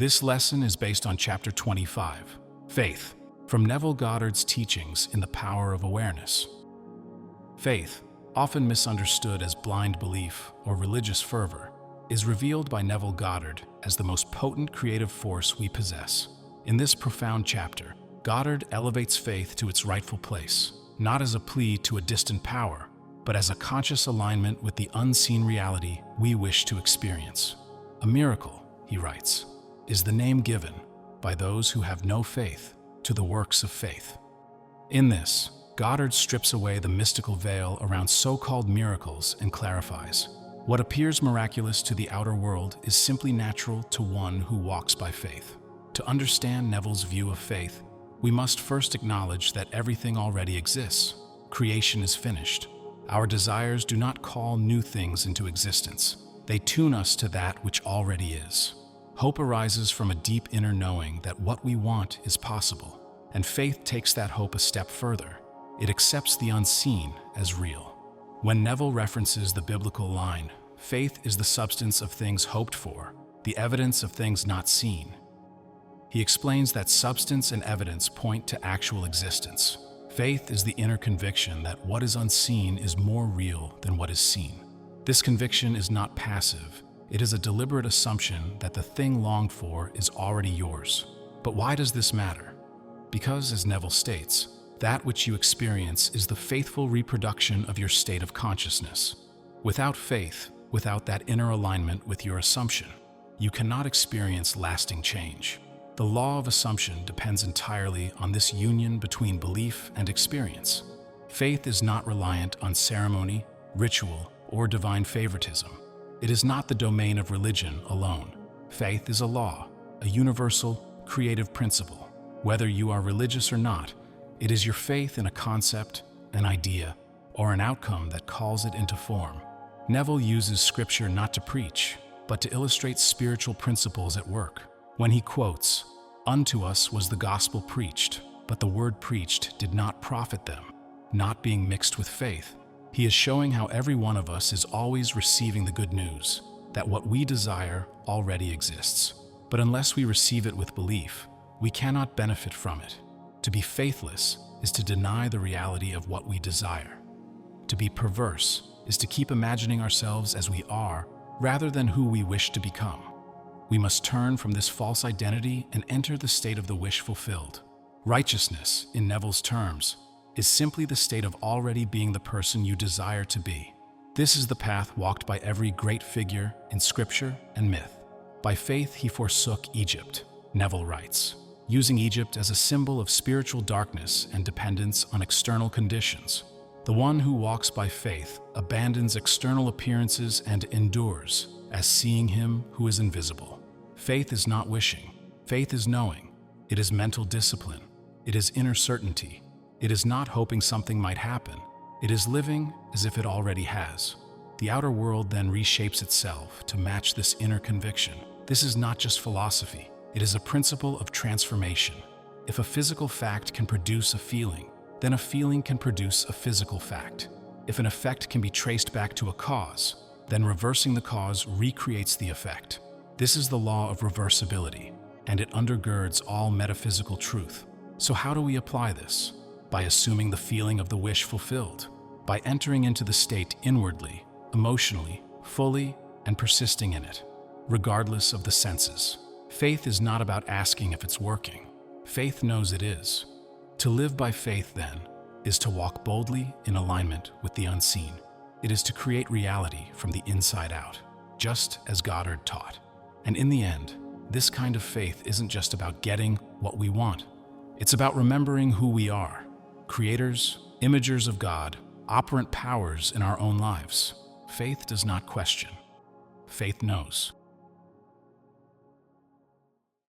This lesson is based on Chapter 25, Faith, from Neville Goddard's teachings in The Power of Awareness. Faith, often misunderstood as blind belief or religious fervor, is revealed by Neville Goddard as the most potent creative force we possess. In this profound chapter, Goddard elevates faith to its rightful place, not as a plea to a distant power, but as a conscious alignment with the unseen reality we wish to experience. A miracle, he writes, is the name given by those who have no faith to the works of faith. In this, Goddard strips away the mystical veil around so-called miracles and clarifies, what appears miraculous to the outer world is simply natural to one who walks by faith. To understand Neville's view of faith, we must first acknowledge that everything already exists. Creation is finished. Our desires do not call new things into existence. They tune us to that which already is. Hope arises from a deep inner knowing that what we want is possible, and faith takes that hope a step further. It accepts the unseen as real. When Neville references the biblical line, faith is the substance of things hoped for, the evidence of things not seen, he explains that substance and evidence point to actual existence. Faith is the inner conviction that what is unseen is more real than what is seen. This conviction is not passive. It is a deliberate assumption that the thing longed for is already yours. But why does this matter? Because, as Neville states, that which you experience is the faithful reproduction of your state of consciousness. Without faith, without that inner alignment with your assumption, you cannot experience lasting change. The law of assumption depends entirely on this union between belief and experience. Faith is not reliant on ceremony, ritual, or divine favoritism. It is not the domain of religion alone. Faith is a law, a universal, creative principle. Whether you are religious or not, it is your faith in a concept, an idea, or an outcome that calls it into form. Neville uses scripture not to preach, but to illustrate spiritual principles at work. When he quotes, "Unto us was the gospel preached, but the word preached did not profit them," not being mixed with faith, he is showing how every one of us is always receiving the good news, that what we desire already exists. But unless we receive it with belief, we cannot benefit from it. To be faithless is to deny the reality of what we desire. To be perverse is to keep imagining ourselves as we are rather than who we wish to become. We must turn from this false identity and enter the state of the wish fulfilled. Righteousness, in Neville's terms, is simply the state of already being the person you desire to be. This is the path walked by every great figure in scripture and myth. By faith he forsook Egypt, Neville writes, using Egypt as a symbol of spiritual darkness and dependence on external conditions. The one who walks by faith abandons external appearances and endures as seeing him who is invisible. Faith is not wishing. Faith is knowing. It is mental discipline. It is inner certainty. It is not hoping something might happen. It is living as if it already has. The outer world then reshapes itself to match this inner conviction. This is not just philosophy. It is a principle of transformation. If a physical fact can produce a feeling, then a feeling can produce a physical fact. If an effect can be traced back to a cause, then reversing the cause recreates the effect. This is the law of reversibility, and it undergirds all metaphysical truth. So how do we apply this? By assuming the feeling of the wish fulfilled, by entering into the state inwardly, emotionally, fully, and persisting in it, regardless of the senses. Faith is not about asking if it's working. Faith knows it is. To live by faith, then, is to walk boldly in alignment with the unseen. It is to create reality from the inside out, just as Goddard taught. And in the end, this kind of faith isn't just about getting what we want. It's about remembering who we are, creators, imagers of God, operant powers in our own lives. Faith does not question. Faith knows.